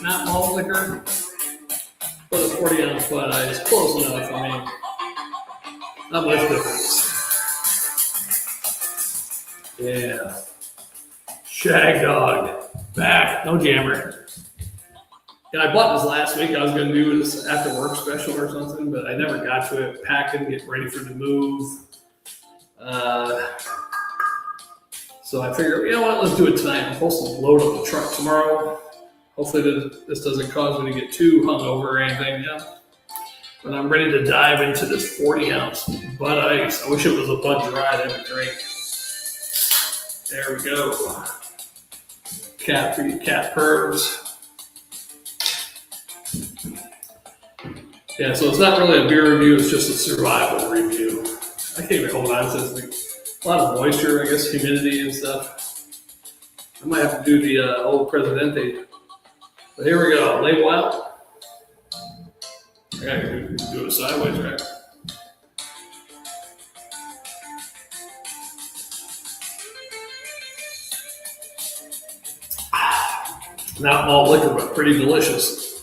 not malt liquor, but a 40-ounce Bud Ice. Close enough. I mean, not much difference. Yeah. Shag Dog. Back. No jammer. Yeah, I bought this last week. I was going to do this after work special or something, but I never got to it. Packing, getting ready for the move. So I figured, you know what, let's do it tonight. I'm supposed to load up the truck tomorrow. Hopefully this doesn't cause me to get too hungover or anything. Yeah. But I'm ready to dive into this 40-ounce Bud Ice. I wish it was a Bud Dry. That'd be great. There we go. Cat for you cat pervs. Yeah, so it's not really a beer review. It's just a survival review. I can't even hold on to this. A lot of moisture, I guess, humidity and stuff. I might have to do the old Presidente. But here we go. Label out. I gotta do it sideways, right? Not malt liquor, but pretty delicious.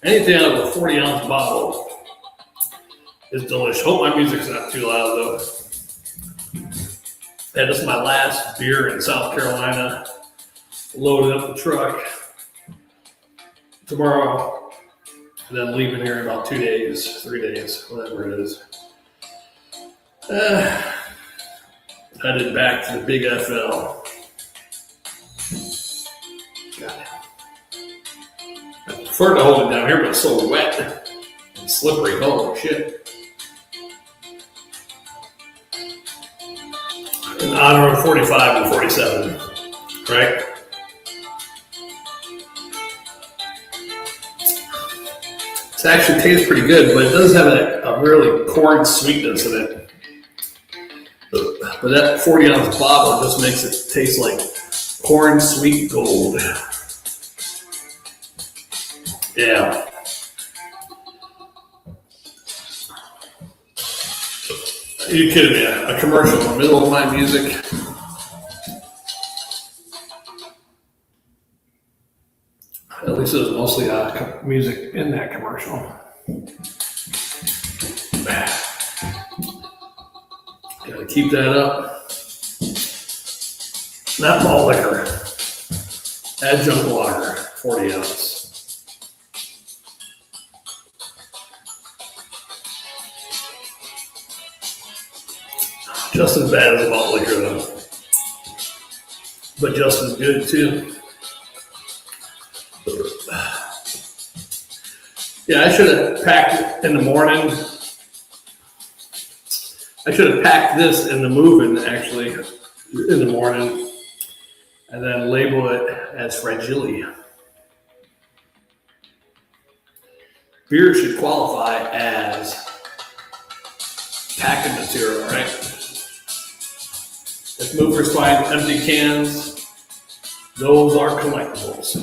Anything out of a 40-ounce bottle is delicious. Hope my music's not too loud, though. Yeah, this is my last beer in South Carolina. Loading up the truck tomorrow, and then leaving here in about 2 days, 3 days, whatever it is. Headed back to the Big FL. God. I prefer to hold it down here, but it's so wet and slippery. Holy shit. In honor of 45 and 47, right? It actually tastes pretty good, but it does have a really corn sweetness in it. But that 40-ounce bottle just makes it taste like corn sweet gold. Yeah. Are you kidding me? A commercial in the middle of my music? At least it was mostly music in that commercial. Gotta keep that up. Not malt liquor. Adjunct lager, 40 ounce. Just as bad as malt liquor, though. But just as good, too. Yeah, I should have packed it in the morning. I should have packed this in the moving, actually, in the morning, and then label it as Fragile. Beer should qualify as packing material, right? If movers find empty cans, those are collectibles.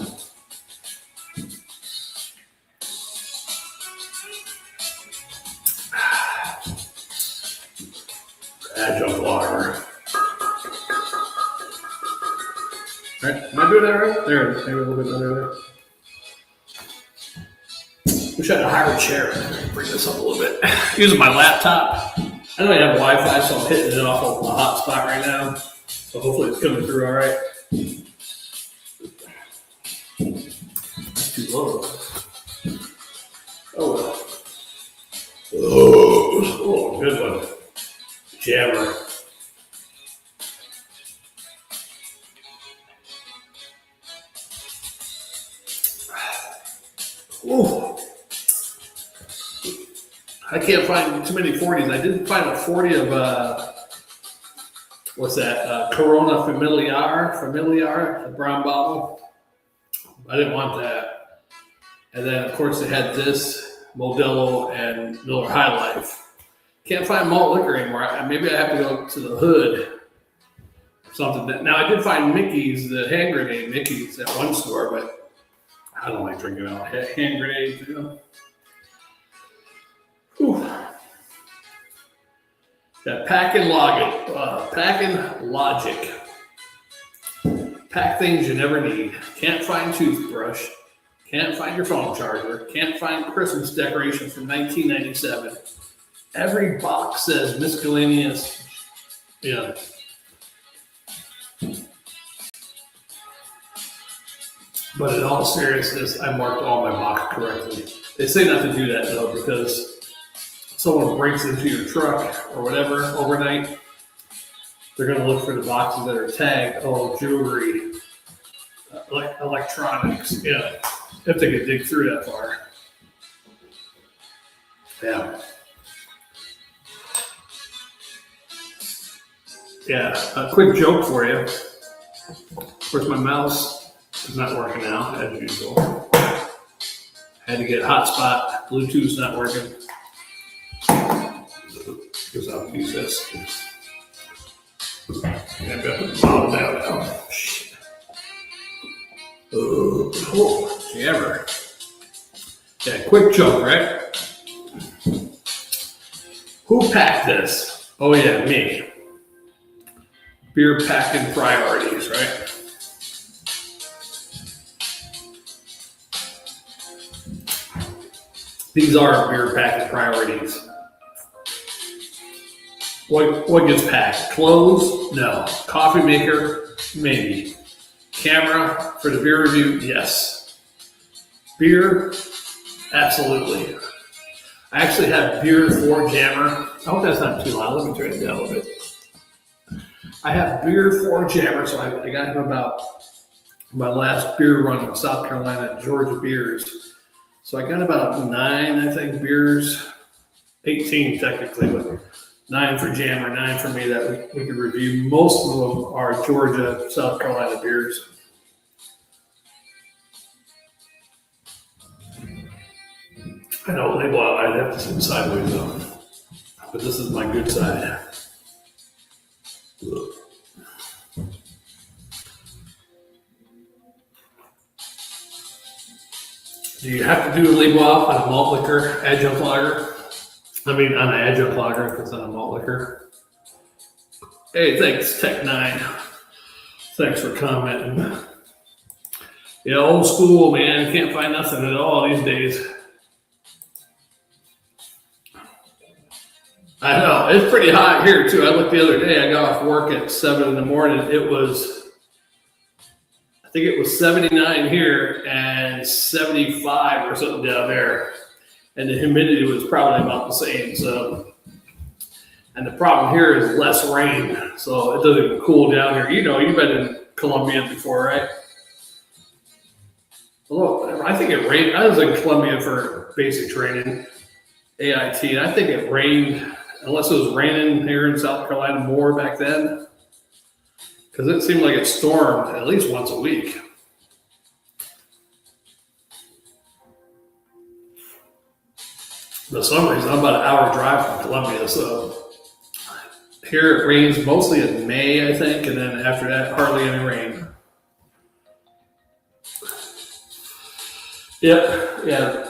Adjunct water. Right. Am I doing that right? There, maybe a little bit better there. Wish I had a higher chair. Bring this up a little bit. Using my laptop. I know I have Wi-Fi, so I'm hitting it off of a hotspot right now. So hopefully it's coming through all right. That's too low. Oh well. Oh, good one. Jammer. Ooh. I can't find too many 40s. I didn't find a 40 of, what's that? Corona Familiar, the brown bottle. I didn't want that. And then, of course, they had this, Modelo and Miller High Life. Can't find malt liquor anymore. Maybe I have to go to the hood. Something. Now, I did find Mickey's, the hand grenade Mickey's at one store, but I don't like drinking out hand grenades, you know. Whew. Got Packing Logic. Pack things you never need. Can't find toothbrush. Can't find your phone charger. Can't find Christmas decorations from 1997. Every box says miscellaneous. Yeah. But in all seriousness, I marked all my boxes correctly. They say not to do that though, because someone breaks into your truck or whatever overnight, they're going to look for the boxes that are tagged, jewelry, electronics, if they could dig through that far. Yeah. Yeah, a quick joke for you. Of course, my mouse is not working now, as usual. Had to get hotspot. Bluetooth's not working. Because I'll use this. I've got the bottom down now. Shit. Oh, jammer. Yeah, quick joke, right? Who packed this? Oh yeah, me. Beer packing priorities, right? These are beer packing priorities. What gets packed? Clothes? No. Coffee maker? Maybe. Camera for the beer review? Yes. Beer? Absolutely. I actually have beer for Jammer. I hope that's not too loud. Let me turn it down a little bit. I have beer for Jammer, so I got him about my last beer run in South Carolina at Georgia Beers. So I got about 9, I think, beers. 18 technically, but 9 for Jammer, 9 for me that we could review. Most of them are Georgia, South Carolina beers. I know label out, I'd have to sit sideways though. But this is my good side. Do you have to do a label out on a malt liquor adjunct lager? I mean, on an adjunct lager if it's on a malt liquor. Hey, thanks, Tech9. Thanks for commenting. Yeah, old school, man. Can't find nothing at all these days. I know. It's pretty hot here, too. I looked the other day. I got off work at 7 in the morning. I think it was 79 here and 75 or something down there. And the humidity was probably about the same. So, and the problem here is less rain. So it doesn't even cool down here. You know, you've been in Columbia before, right? Although I think it rained. I was in Columbia for basic training, AIT, and I think it rained, unless it was raining here in South Carolina more back then, because it seemed like it stormed at least once a week. For some reason, I'm about an hour drive from Columbia, so here it rains mostly in May, I think, and then after that, hardly any rain. Yep, yeah.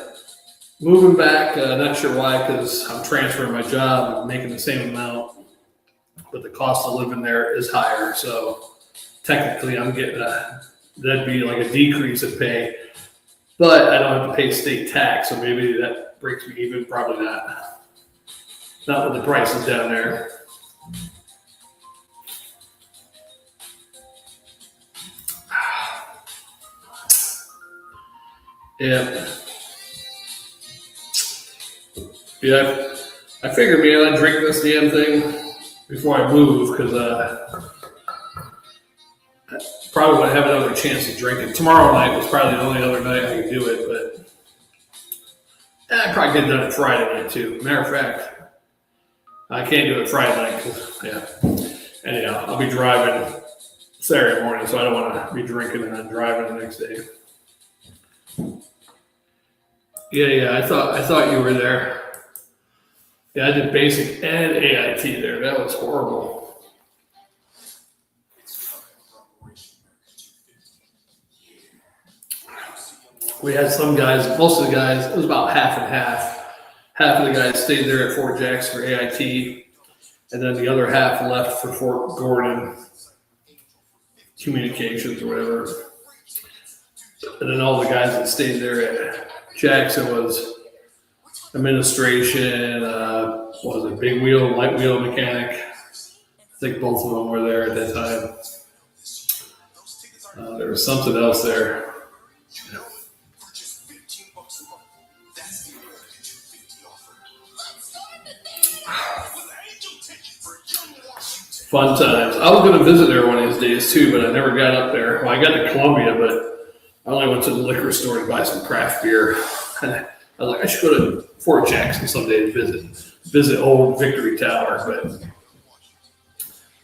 Moving back, not sure why, because I'm transferring my job and making the same amount, but the cost of living there is higher. So technically, I'm getting that'd be like a decrease in pay, but I don't have to pay state tax, so maybe that breaks me even. Probably not. Not with the prices down there. Yeah. Yeah, I figured maybe I'd drink this damn thing before I move, because I probably wouldn't have another chance to drink it. Tomorrow night was probably the only other night I could do it, but I'd probably get it done Friday night too. Matter of fact, I can't do it Friday night because, anyhow, I'll be driving Saturday morning, so I don't want to be drinking and then driving the next day. Yeah, I thought you were there. Yeah, I did basic and AIT there. That was horrible. We had some guys, most of the guys, it was about half and half. Half of the guys stayed there at Fort Jackson for AIT, and then the other half left for Fort Gordon Communications or whatever. And then all the guys that stayed there at Jackson was administration, what was it, big wheel, light wheel mechanic. I think both of them were there at that time. There was something else there. Fun times. I was going to visit there one of these days too, but I never got up there. Well, I got to Columbia, but I only went to the liquor store to buy some craft beer. I was like, I should go to Fort Jackson someday and visit old Victory Tower, but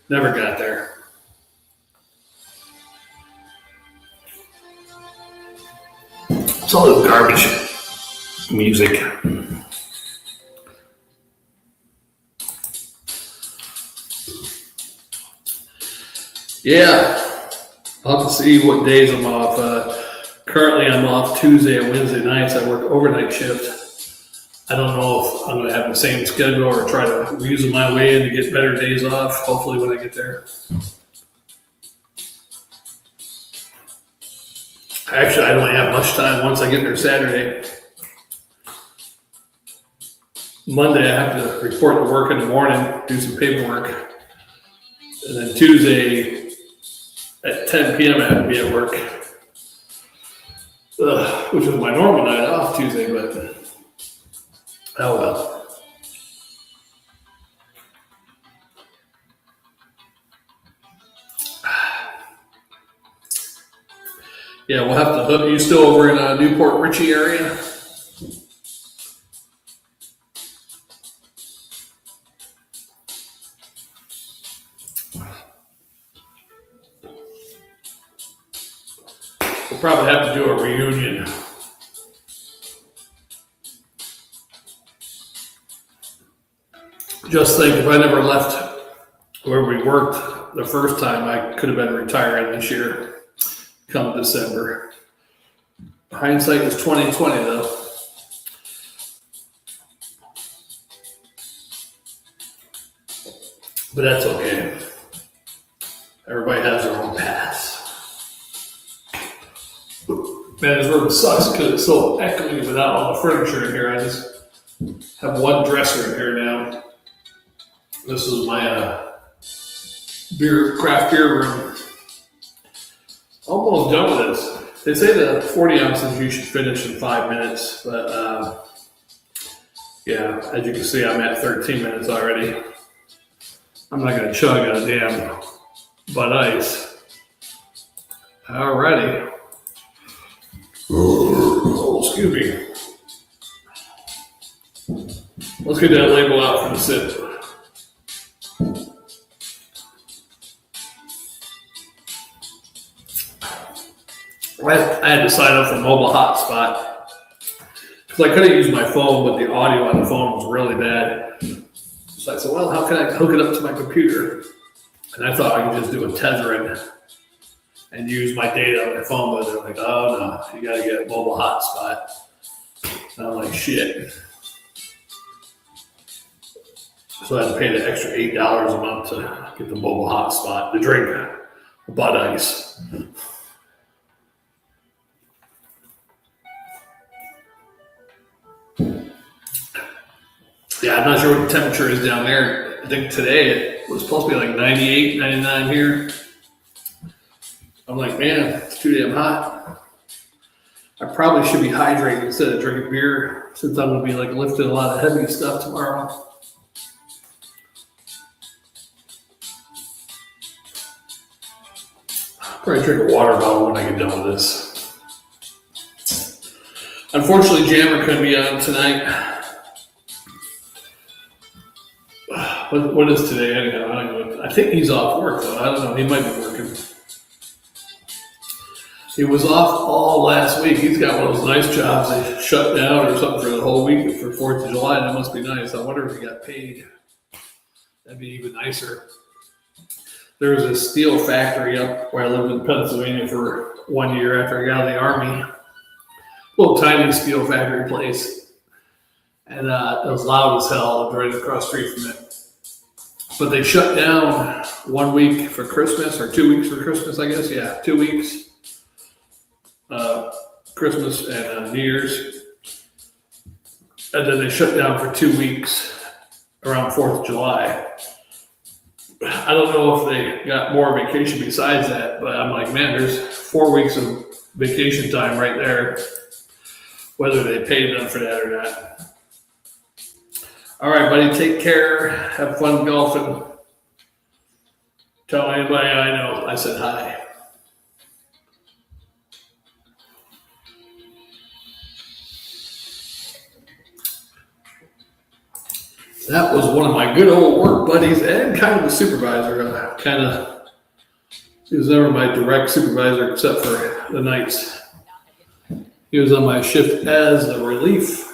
never got there. It's all this garbage music. Yeah, I'll have to see what days I'm off. Currently, I'm off Tuesday and Wednesday nights. I work overnight shift. I don't know if I'm going to have the same schedule or try to weasel my way in to get better days off, hopefully when I get there. Actually, I don't have much time once I get there Saturday. Monday, I have to report to work in the morning, do some paperwork. And then Tuesday at 10 p.m. I have to be at work, which is my normal night off Tuesday, but oh well. Yeah, we'll have to hook. You still over in Newport Richey area? We'll probably have to do a reunion. Just think, if I never left where we worked the first time, I could have been retiring this year. Come December. Hindsight is 2020 though. But that's okay. Everybody has their own paths. Man, this room sucks because it's so echoey without all the furniture in here. I just have one dresser in here now. This is my craft beer room. Almost done with this. They say the 40 ounces you should finish in 5 minutes, but yeah, as you can see, I'm at 13 minutes already. I'm not gonna chug a damn Bud Ice. Alrighty. Oh, excuse me. Let's get that label out for the sip. I had to sign up for mobile hotspot because I couldn't use my phone, but the audio on the phone was really bad. So I said, well, how can I hook it up to my computer? And I thought I could just do a tethering and use my data on my phone, but they're like, oh no, you gotta get a mobile hotspot. And I'm like, shit. So I had to pay the extra $8 a month to get the mobile hotspot to drink Bud Ice. Yeah, I'm not sure what the temperature is down there. I think today it was supposed to be like 98, 99 here. I'm like, man, it's too damn hot. I probably should be hydrating instead of drinking beer since I'm going to be like lifting a lot of heavy stuff tomorrow. I'll probably drink a water bottle when I get done with this. Unfortunately, Jammer couldn't be on tonight. What is today anyhow? I don't know. I think he's off work though. I don't know. He might be working. He was off all last week. He's got one of those nice jobs. They shut down or something for the whole week for 4th of July. That must be nice. I wonder if he got paid. That'd be even nicer. There was a steel factory up where I lived in Pennsylvania for 1 year after I got out of the Army. Little tiny steel factory place. And it was loud as hell right across the street from it. But they shut down 1 week for Christmas, or 2 weeks for Christmas, I guess. Yeah, 2 weeks. Christmas and New Year's. And then they shut down for 2 weeks around 4th of July. I don't know if they got more vacation besides that, but I'm like, man, there's 4 weeks of vacation time right there, whether they paid them for that or not. All right, buddy, take care. Have fun golfing. Tell anybody I know I said hi. That was one of my good old work buddies and kind of a supervisor. He was never my direct supervisor except for the nights. He was on my shift as the relief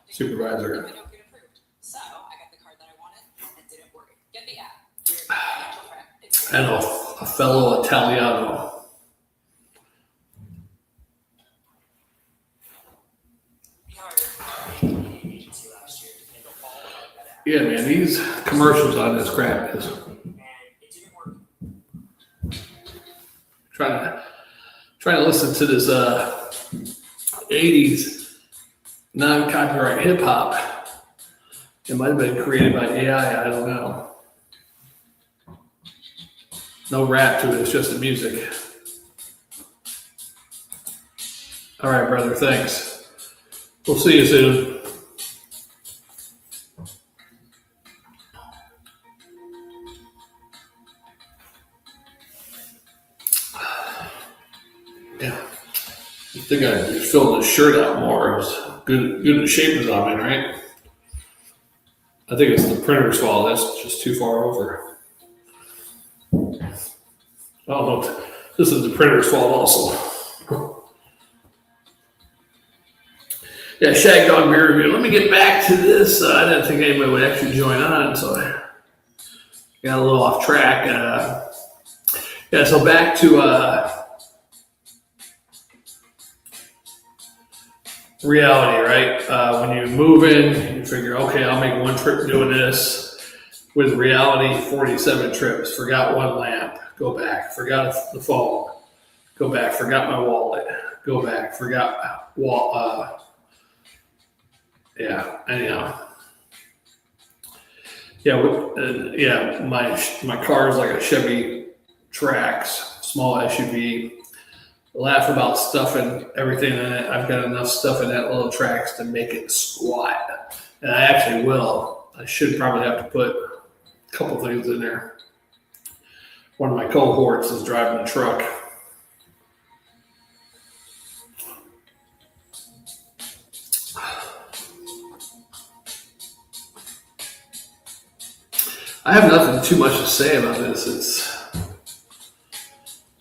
supervisor. And a fellow Italiano. Yeah, man, these commercials on this crap is trying to listen to this 80s non-copyright hip hop. It might have been created by AI, I don't know. No rap to it, it's just the music. All right, brother, thanks. We'll see you soon. Yeah. I think I filled this shirt out more. It's good in shape as I'm in, right? I think it's the printer's fault. That's just too far over. Oh, no. This is the printer's fault also. Yeah, Shag Dog Beer Review. Let me get back to this. I didn't think anybody would actually join on, so I got a little off track. So back to reality, right? When you move in, you figure, okay, I'll make one trip doing this. With reality, 47 trips. Forgot one lamp. Go back. Forgot the phone. Go back. Forgot my wallet. Go back. Forgot anyhow. My car is like a Chevy Trax, small SUV. Laugh about stuffing everything in it. I've got enough stuff in that little Trax to make it squat. And I actually will. I should probably have to put a couple things in there. One of my cohorts is driving the truck. I have nothing too much to say about this. It's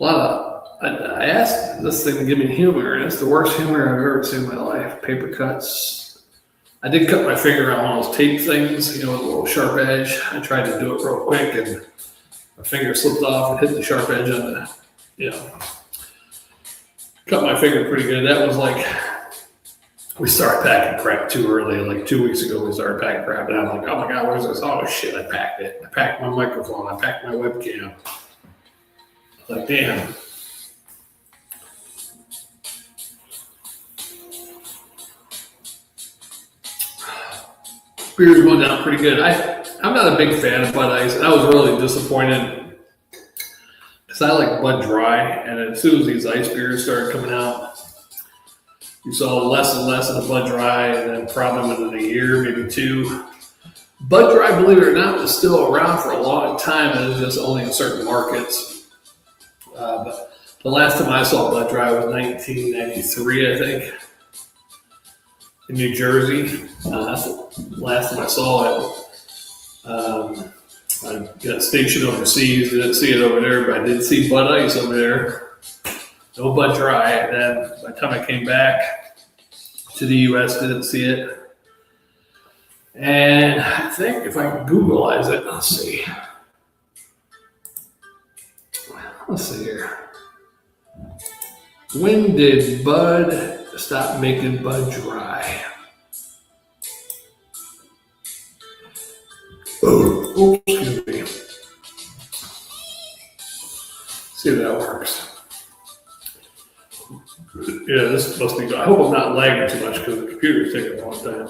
a lot of, I asked this thing to give me humor, and it's the worst humor I've ever seen in my life. Paper cuts. I did cut my finger on one of those tape things, with a little sharp edge. I tried to do it real quick, and my finger slipped off and hit the sharp edge on cut my finger pretty good. That was like, we started packing crap too early. Like 2 weeks ago, we started packing crap, and I'm like, oh my God, where's this? Oh shit, I packed it. I packed my microphone. I packed my webcam. I was like, damn. Beer's going down pretty good. I'm not a big fan of Bud Ice, and I was really disappointed because I like Bud Dry, and as soon as these ice beers started coming out, you saw less and less of the Bud Dry, and then probably within a year, maybe two. Bud Dry, believe it or not, was still around for a long time, and it was just only in certain markets. But the last time I saw Bud Dry was 1993, I think, in New Jersey. That's the last time I saw it. I got stationed overseas, didn't see it over there, but I did see Bud Ice over there. No Bud Dry. And then by the time I came back to the U.S., didn't see it. And I think if I can Googleize it, let's see. Let's see here. When did Bud stop making Bud Dry? Oh, excuse me. See if that works. Yeah, this must be good. I hope I'm not lagging too much because the computer's taking a long time.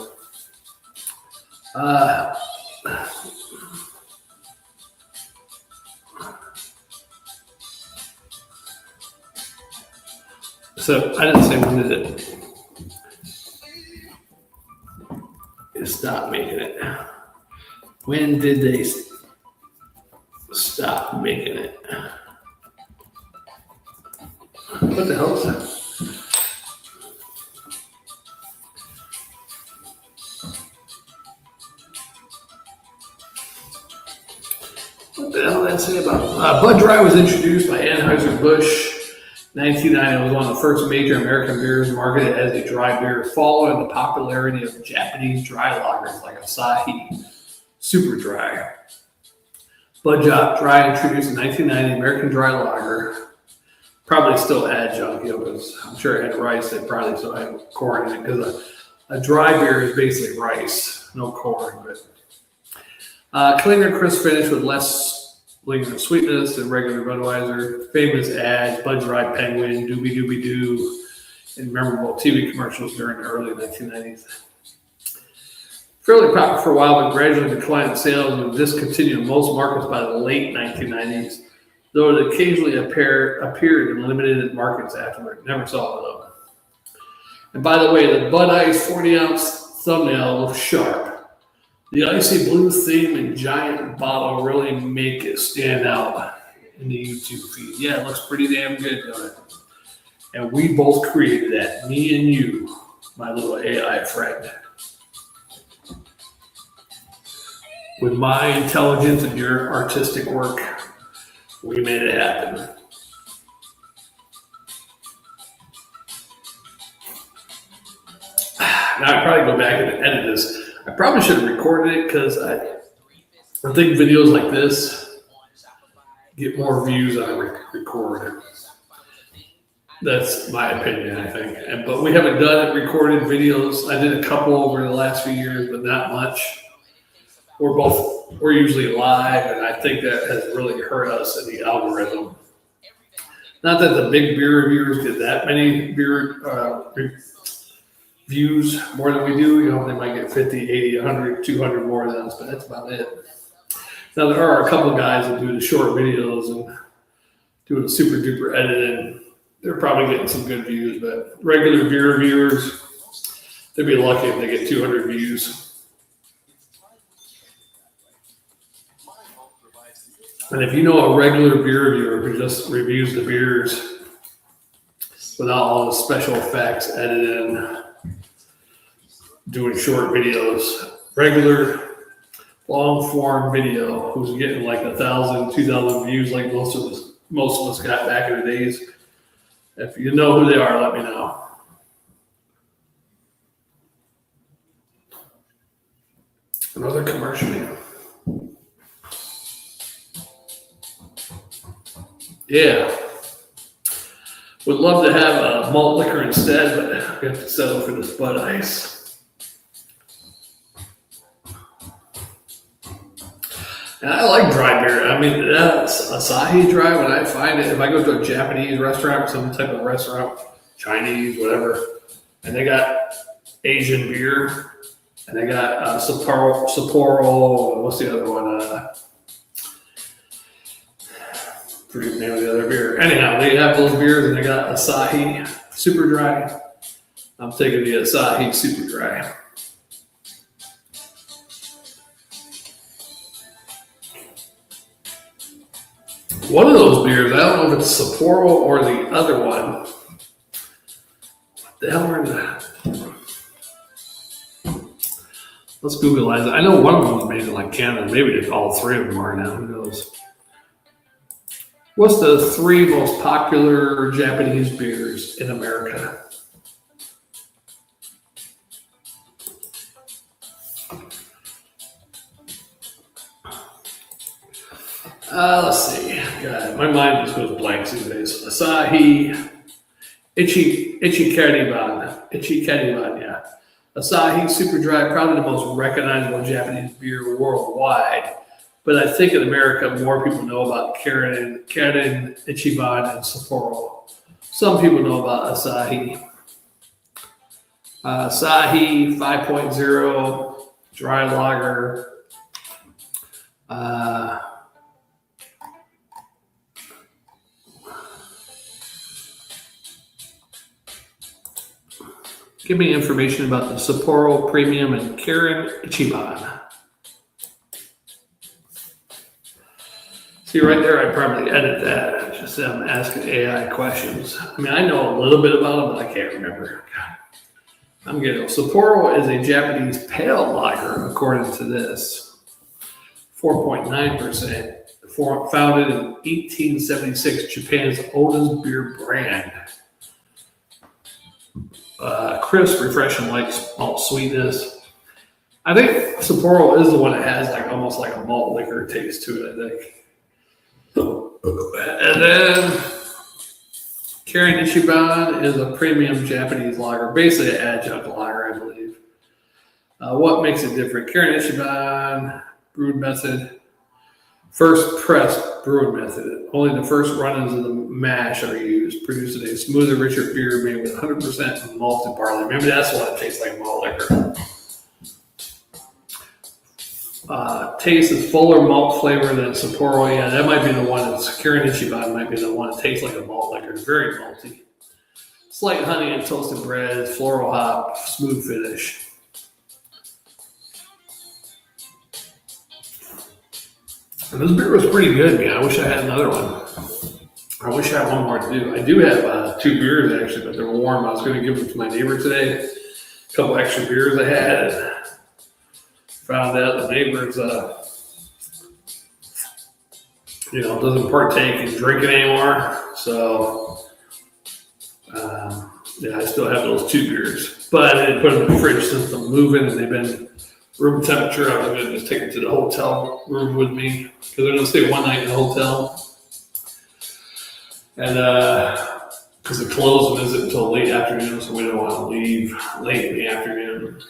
So I didn't say when did it stop making it. When did they stop making it? What the hell is that? What the hell did I say about it? Bud Dry was introduced by Anheuser-Busch. 1990 was one of the first major American beers marketed as a dry beer, following the popularity of Japanese dry lagers like Asahi Super Dry. Bud Dry introduced in 1990 American dry lager. Probably still adjunct, because I'm sure it had rice. They probably still had corn in it because a dry beer is basically rice, no corn. But cleaner, crisp finish with less lingering sweetness than regular Budweiser. Famous ads: Bud Dry Penguin, Doobie Doobie Doo, and memorable TV commercials during the early 1990s. Fairly popular for a while, but gradually declined in sales and discontinued in most markets by the late 1990s, though it occasionally appeared in limited markets afterward. Never saw it though. And by the way, the Bud Ice 40-ounce thumbnail looks sharp. The icy blue theme and giant bottle really make it stand out in the YouTube feed. Yeah, it looks pretty damn good, doesn't it? And we both created that, me and you, my little AI friend. With my intelligence and your artistic work, we made it happen. Now I probably go back and edit this. I probably should have recorded it because I think videos like this get more views on recorded. That's my opinion, I think. But we haven't done it recorded videos. I did a couple over the last few years, but not much. We're usually live, and I think that has really hurt us in the algorithm. Not that the big beer reviewers get that many beer views more than we do. They might get 50, 80, 100, 200 more than us, but that's about it. Now, there are a couple of guys that do the short videos and do the super duper editing. They're probably getting some good views, but regular beer reviewers, they'd be lucky if they get 200 views. And if you know a regular beer reviewer who just reviews the beers without all the special effects, editing, doing short videos, regular long form video, who's getting like 1,000, 2,000 views like most of us got back in the days. If you know who they are, let me know. Another commercial here. Yeah. Would love to have a malt liquor instead, but we have to settle for this Bud Ice. And I like dry beer. I mean, that's Asahi Dry. When I find it, if I go to a Japanese restaurant, some type of restaurant, Chinese, whatever, and they got Asian beer, and they got Sapporo, what's the other one? Forget the name of the other beer. Anyhow, they have those beers, and they got Asahi Super Dry. I'm taking the Asahi Super Dry. One of those beers, I don't know if it's Sapporo or the other one. What the hell are that? Let's Googleize it. I know one of them was made in like Canada. Maybe all three of them are now. Who knows? What's the three most popular Japanese beers in America? Let's see. God, my mind just goes blank these days. Asahi, Ichikariban, yeah. Asahi Super Dry, probably the most recognizable Japanese beer worldwide. But I think in America, more people know about Kirin, Ichiban, and Sapporo. Some people know about Asahi. Asahi 5.0 dry lager. Give me information about the Sapporo Premium and Kirin Ichiban. See right there, I probably edit that. It's just them asking AI questions. I mean, I know a little bit about them, but I can't remember. God, I'm getting Sapporo is a Japanese pale lager, according to this. 4.9%. Founded in 1876, Japan's oldest beer brand. Crisp, refreshing, light malt sweetness. I think Sapporo is the one that has like almost like a malt liquor taste to it, I think. And then Kirin Ichiban is a premium Japanese lager, basically an adjunct lager, I believe. What makes it different? Kirin Ichiban brewed method. First press brewing method. Only the first run-ins of the mash are used, producing a smoother, richer beer made with 100% malted barley. Maybe that's why it tastes like malt liquor. Taste is fuller malt flavor than Sapporo. Yeah, that might be the one. Kirin Ichiban might be the one that tastes like a malt liquor. It's very malty. Slight honey and toasted bread, floral hop, smooth finish. And this beer was pretty good, man. I wish I had another one. I wish I had one more to do. I do have 2 beers, actually, but they're warm. I was going to give them to my neighbor today. A couple extra beers I had. Found out the neighbor's, doesn't partake in drinking anymore. So, I still have those 2 beers. But I didn't put them in the fridge since I'm moving, and they've been room temperature. I was going to just take it to the hotel room with me because I'm going to stay one night in the hotel. And because the closing isn't until late afternoon, so we don't want to leave late in the afternoon.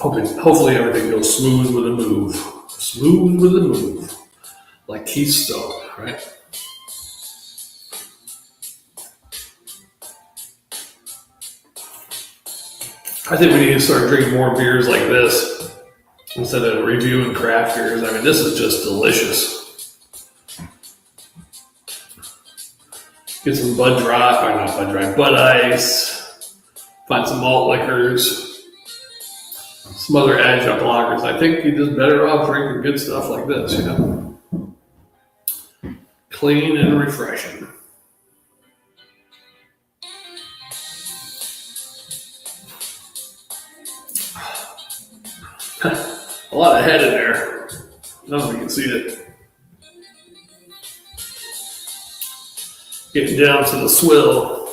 Hopefully everything goes smooth with a move. Smooth with a move. Like Keystone, right? I think we need to start drinking more beers like this instead of reviewing craft beers. I mean, this is just delicious. Get some Bud Ice, find some malt liquors, some other adjunct lagers. I think you're just better off drinking good stuff like this, Clean and refreshing. A lot of head in there. I don't know if you can see it. Getting down to the swill.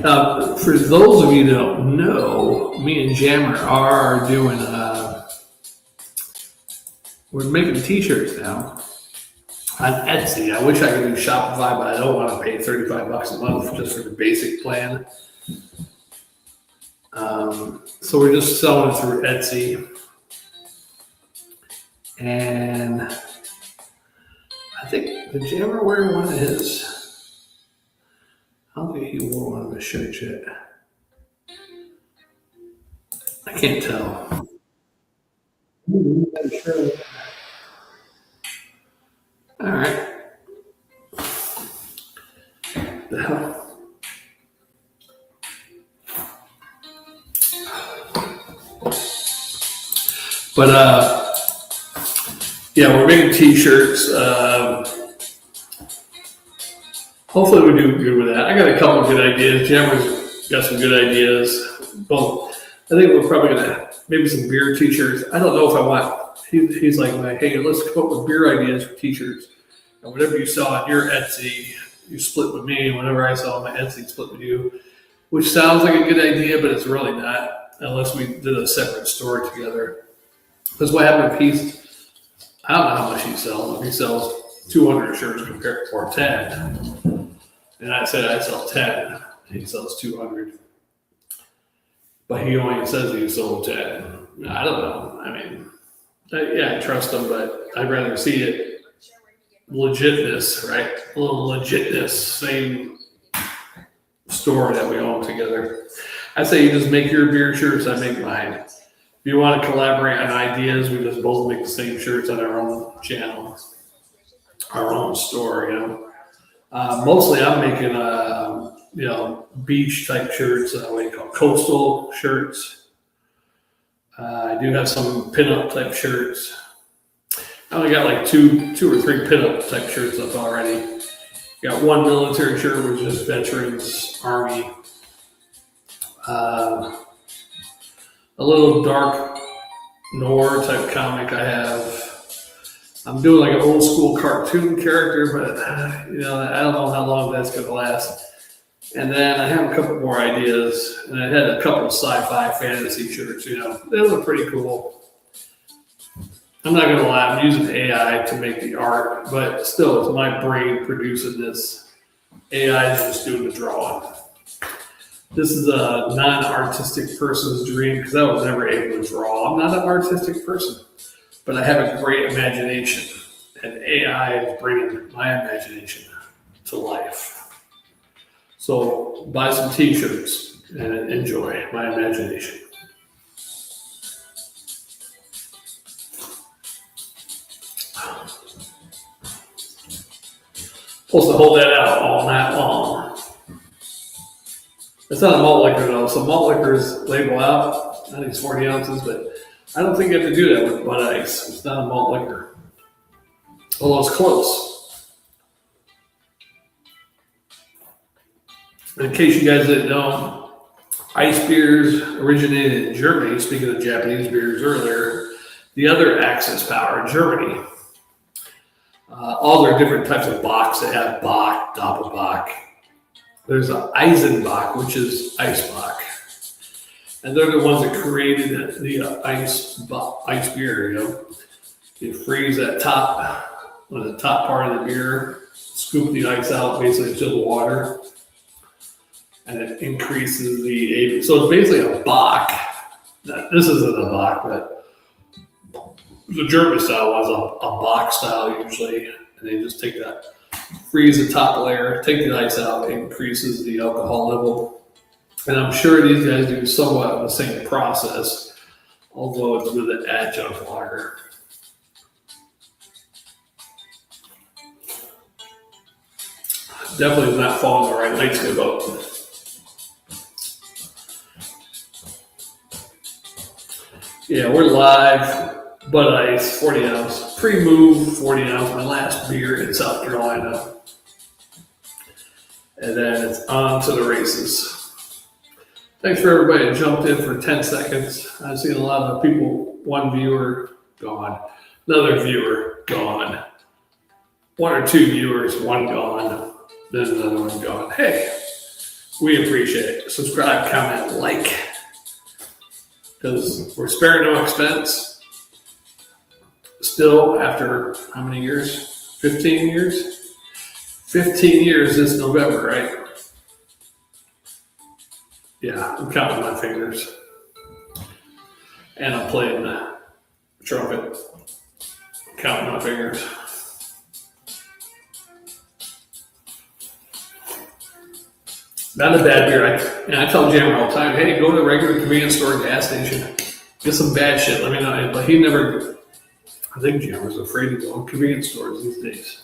Now, for those of you that don't know, me and Jammer are doing we're making t-shirts now on Etsy. I wish I could do Shopify, but I don't want to pay $35 a month just for the basic plan. So we're just selling it through Etsy. And I think, did Jammer wear one of his? I don't think he wore one of his shirts yet. I can't tell. All right. The hell? But we're making t-shirts. Hopefully we do good with that. I got a couple of good ideas. Jammer's got some good ideas. Well, I think we're probably gonna maybe some beer t-shirts. I don't know if I want. He's like, hey, let's come up with beer ideas for t-shirts. And whatever you saw on your Etsy, you split with me. Whatever I saw on my Etsy, split with you. Which sounds like a good idea, but it's really not unless we did a separate store together. Because what happened if I don't know how much he sells. If he sells 200 shirts compared for 10. And I said I sell 10. He sells 200. But he only says he sold 10. I don't know. I mean, I trust him, but I'd rather see it legitness, right? A little legitness, same store that we own together. I say you just make your beer shirts, I make mine. If you want to collaborate on ideas, we just both make the same shirts on our own channel, our own store, Mostly I'm making, beach type shirts, what do you call it, coastal shirts. I do have some pinup type shirts. I only got like two or three pinup type shirts up already. Got one military shirt, which is Veterans Army. A little dark noir type comic I have. I'm doing like an old school cartoon character, but I don't know how long that's going to last. And then I have a couple more ideas, and I had a couple of sci-fi fantasy shirts. They look pretty cool. I'm not going to lie, I'm using AI to make the art, but still, it's my brain producing this. AI is just doing the drawing. This is a non-artistic person's dream because I was never able to draw. I'm not an artistic person, but I have a great imagination, and AI is bringing my imagination to life. So buy some t-shirts and enjoy my imagination. Supposed to hold that out all night long. It's not a malt liquor though. So malt liquors label out, I think it's 40 ounces, but I don't think you have to do that with Bud Ice. It's not a malt liquor. Although it's close. In case you guys didn't know, ice beers originated in Germany. Speaking of Japanese beers earlier, the other Axis power in Germany. All their different types of Bocks. They have Bock, Doppelbock. There's an Eisenbach, which is ice Bock. And they're the ones that created the ice beer, You freeze that top, on the top part of the beer, scoop the ice out, basically it's just water. And it increases the ABV. So it's basically a Bock. Now, this isn't a Bock, but the German style was a Bock style usually. And they just take that, freeze the top layer, take the ice out, increases the alcohol level. And I'm sure these guys do somewhat of the same process, although it's with an adjunct lager. Definitely is not falling the right lights good boat. Yeah, we're live. Bud Ice, 40 ounce. Pre-move, 40 ounce. My last beer in South Carolina. And then it's on to the races. Thanks for everybody that jumped in for 10 seconds. I've seen a lot of people, one viewer, gone. Another viewer, gone. One or two viewers, one gone. Then another one gone. Hey, we appreciate it. Subscribe, comment, like. Because we're sparing no expense. Still, after how many years? 15 years? 15 years this November, right? Yeah, I'm counting my fingers. And I'm playing the trumpet. Counting my fingers. Not a bad beer. I tell Jammer all the time, hey, go to a regular convenience store, gas station, get some bad shit. Let me know. But he never, I think Jammer's afraid to go to convenience stores these days.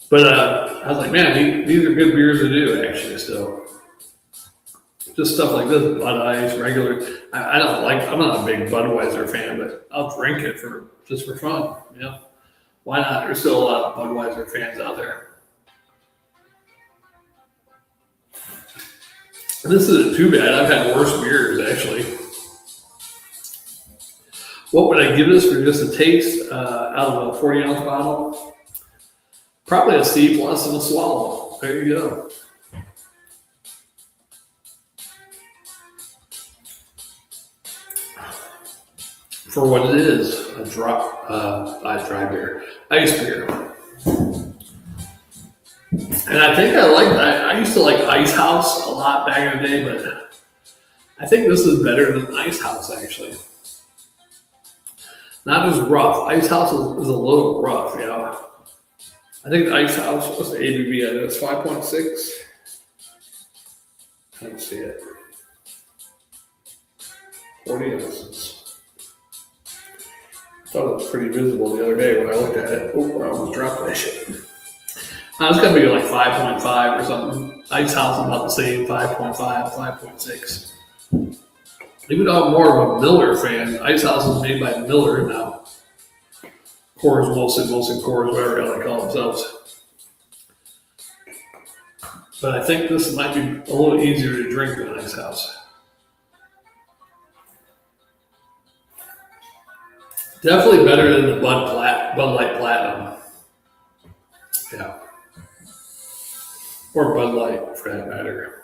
But I was like, man, these are good beers to do, actually, still. Just stuff like this, Bud Ice, regular. I'm not a big Budweiser fan, but I'll drink it just for fun. Why not? There's still a lot of Budweiser fans out there. This isn't too bad. I've had worse beers, actually. What would I give this for just a taste out of a 40-ounce bottle? Probably a C+ and a swallow. There you go. for what it is, a dry beer, ice beer. And I think I like that. I used to like Ice House a lot back in the day, but I think this is better than Ice House actually. Not as rough. Ice House is a little rough, yeah. I think the Ice House was the ABV. I think it's 5.6. I don't see it. 40 ounces. I thought it was pretty visible the other day when I looked at it. Oh, I almost dropped that shit. It's going to be like 5.5 or something. Ice House is about the same, 5.5, 5.6. Even though I'm more of a Miller fan, Ice House is made by Miller now. Coors, Molson Coors, whatever they call themselves. But I think this might be a little easier to drink than Ice House. Definitely better than the Bud Light Platinum. Yeah. Or Bud Light, for that matter.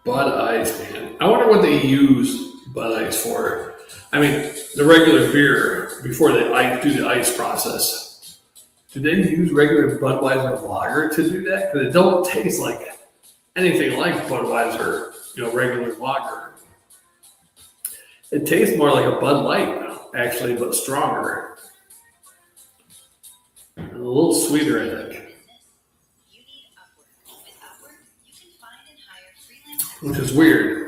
Bud Ice, man. I wonder what they use Bud Ice for. I mean, the regular beer, before they do the ice process, do they use regular Budweiser lager to do that? Because it don't taste like anything like Budweiser, regular lager. It tastes more like a Bud Light, actually, but stronger. And a little sweeter, I think. Which is weird.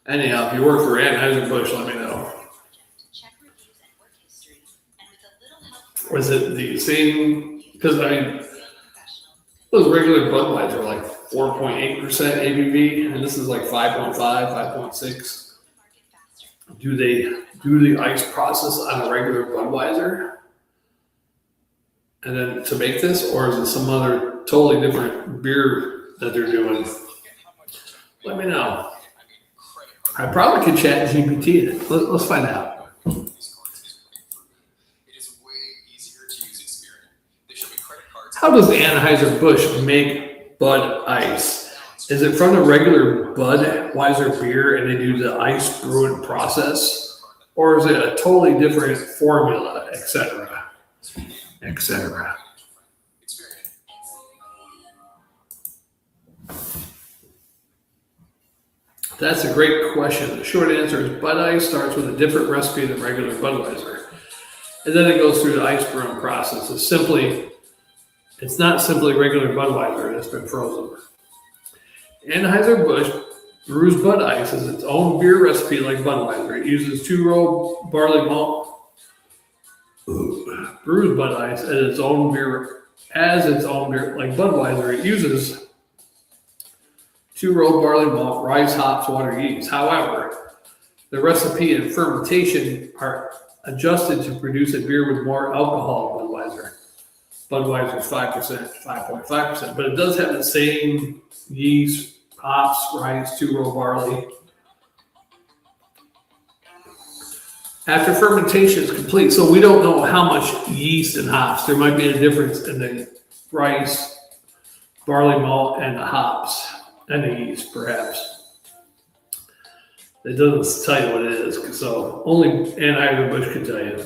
Anyhow, if you work for Anheuser-Busch, let me know. Was it the same? Because those regular Budweiser are like 4.8% ABV, and this is like 5.5, 5.6. Do they do the ice process on a regular Budweiser? And then to make this, or is it some other totally different beer that they're doing? Let me know. I probably could chat GPT it. Let's find out. How does Anheuser-Busch make Bud Ice? Is it from the regular Budweiser beer and they do the ice brewing process? Or is it a totally different formula, etc., etc.? That's a great question. The short answer is Bud Ice starts with a different recipe than regular Budweiser. And then it goes through the ice brewing process. It's not simply regular Budweiser that's been frozen. Anheuser-Busch brews Bud Ice as its own beer recipe like Budweiser. It uses 2-row barley malt. Brews Bud Ice as its own beer like Budweiser. It uses 2-row barley malt, rice, hops, water, yeast. However, the recipe and fermentation are adjusted to produce a beer with more alcohol than Budweiser. Budweiser is 5%, 5.5%, but it does have the same yeast, hops, rice, 2-row barley. After fermentation is complete, so we don't know how much yeast and hops. There might be a difference in the rice, barley malt, and the hops, and the yeast, perhaps. It doesn't tell you what it is, so only Anheuser-Busch can tell you.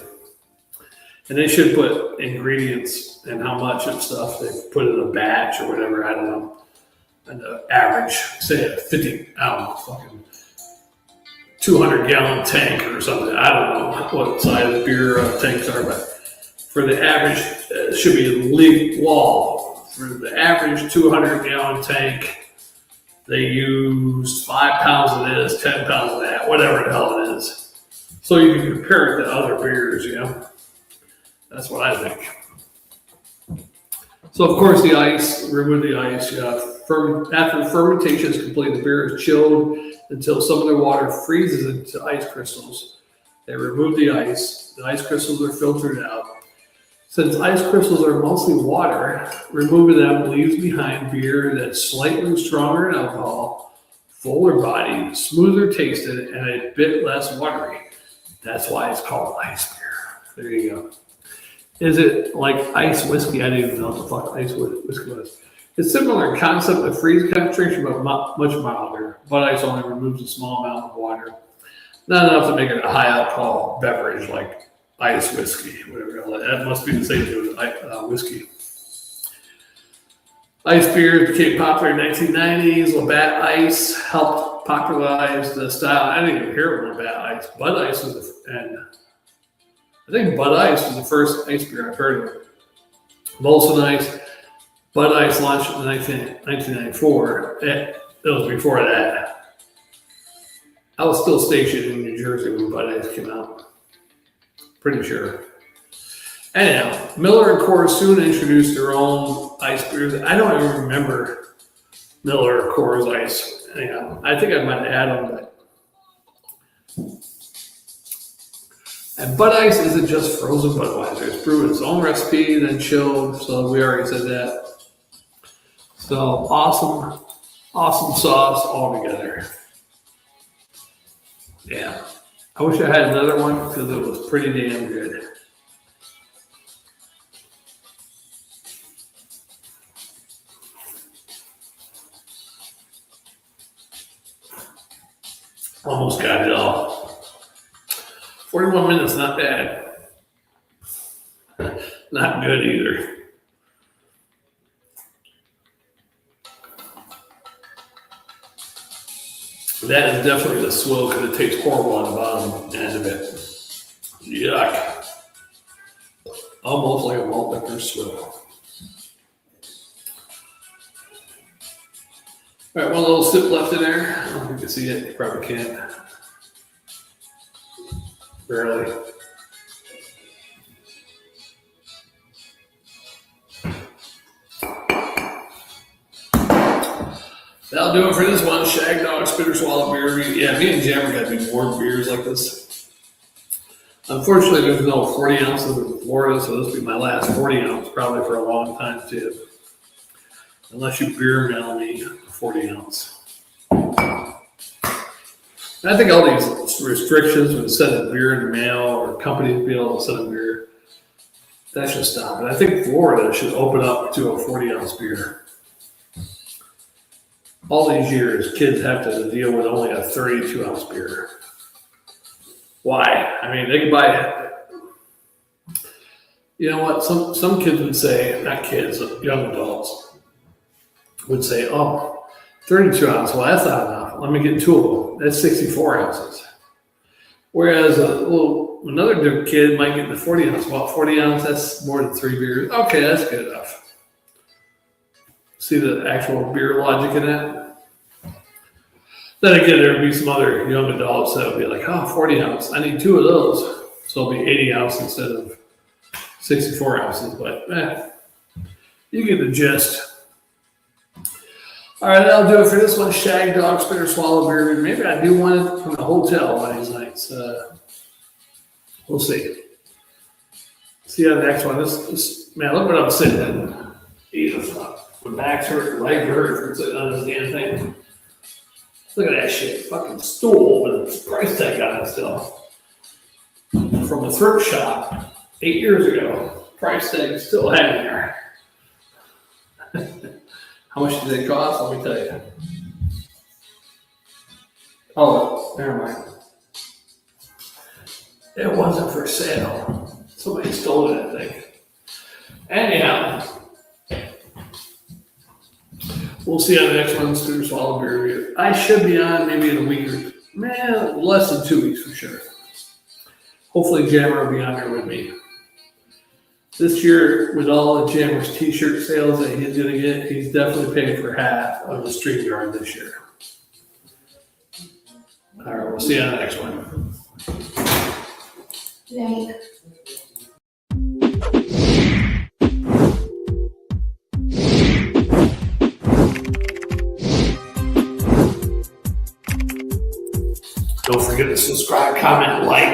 And they should put ingredients and how much and stuff they put in a batch or whatever, I don't know. And the average, say a 200-gallon tank or something. I don't know what size beer tanks are, but for the average, it should be a leak wall. For the average 200-gallon tank, they use 5 pounds of this, 10 pounds of that, whatever the hell it is. So you can compare it to other beers, That's what I think. So, of course, the ice, remove the ice. After fermentation is complete, the beer is chilled until some of the water freezes into ice crystals. They remove the ice. The ice crystals are filtered out. Since ice crystals are mostly water, removing them leaves behind beer that's slightly stronger in alcohol, fuller bodied, smoother tasted, and a bit less watery. That's why it's called ice beer. There you go. Is it like ice whiskey? I didn't even know what the fuck ice whiskey was. It's similar in concept with freeze concentration, but much milder. Bud Ice only removes a small amount of water, not enough to make it a high alcohol beverage like ice whiskey, whatever. That must be the same thing with whiskey. Ice beers became popular in the 1990s. Labatt Ice helped popularize the style. I didn't even hear of Labatt Ice. Bud Ice was I think Bud Ice was the first ice beer I've heard of. Molson Ice, Bud Ice launched in 1994. It was before that. I was still stationed in New Jersey when Bud Ice came out. Pretty sure. Anyhow, Miller and Coors soon introduced their own ice beers. I don't even remember Miller or Coors Ice. Anyhow, I think I might have had them, but. And Bud Ice isn't just frozen Budweiser. It's brewed its own recipe, then chilled. So we already said that. So awesome sauce all together. Yeah. I wish I had another one because it was pretty damn good. Almost got it all. 41 minutes, not bad. Not good either. That is definitely the swill because it tastes horrible on the bottom end of it. Yuck. Almost like a malt liquor swill. All right, one little sip left in there. I don't know if you can see it. You probably can't. Barely. That'll do it for this one. Shag Dog Spitter Swallow Beer. Yeah, me and Jammer got to do more beers like this. Unfortunately, there's no 40 ounces in Florida, so this will be my last 40 ounce probably for a long time too. Unless you beer mail me a 40 ounce. And I think all these restrictions with sending beer in the mail or companies be able to send beer, that should stop. And I think Florida should open up to a 40 ounce beer. All these years, kids have to deal with only a 32 ounce beer. Why? I mean, they can buy, you know what? Some kids would say, not kids, young adults would say, oh, 32 ounces, well, that's not enough. Let me get two of them. That's 64 ounces. Whereas another kid might get the 40 ounce. Well, 40 ounce, that's more than 3 beers. Okay, that's good enough. See the actual beer logic in that? Then again, there would be some other young adults that would be like, oh, 40 ounce, I need 2 of those. So it'll be 80 ounce instead of 64 ounces. But you get the gist. All right, that'll do it for this one. Shag Dog Spitter Swallow Beer. Maybe I do one from the hotel one of these nights. We'll see. See how the next one. This man, look what I'm sitting in. Jesus, my back's hurt, leg hurt from sitting on this damn thing. Look at that shit. Fucking stool with a price tag on it still. From a thrift shop 8 years ago. Price tag still hanging there. How much did they cost? Let me tell you. Oh, never mind. It wasn't for sale. Somebody stole it, I think. Anyhow, we'll see how the next one's through Swallow Beer review. I should be on maybe in a week or less than 2 weeks for sure. Hopefully Jammer will be on there with me. This year, with all the Jammer's t-shirt sales that he's going to get, he's definitely paying for half of the StreamYard this year. All right, we'll see you on the next one. Right. Don't forget to subscribe, comment, like,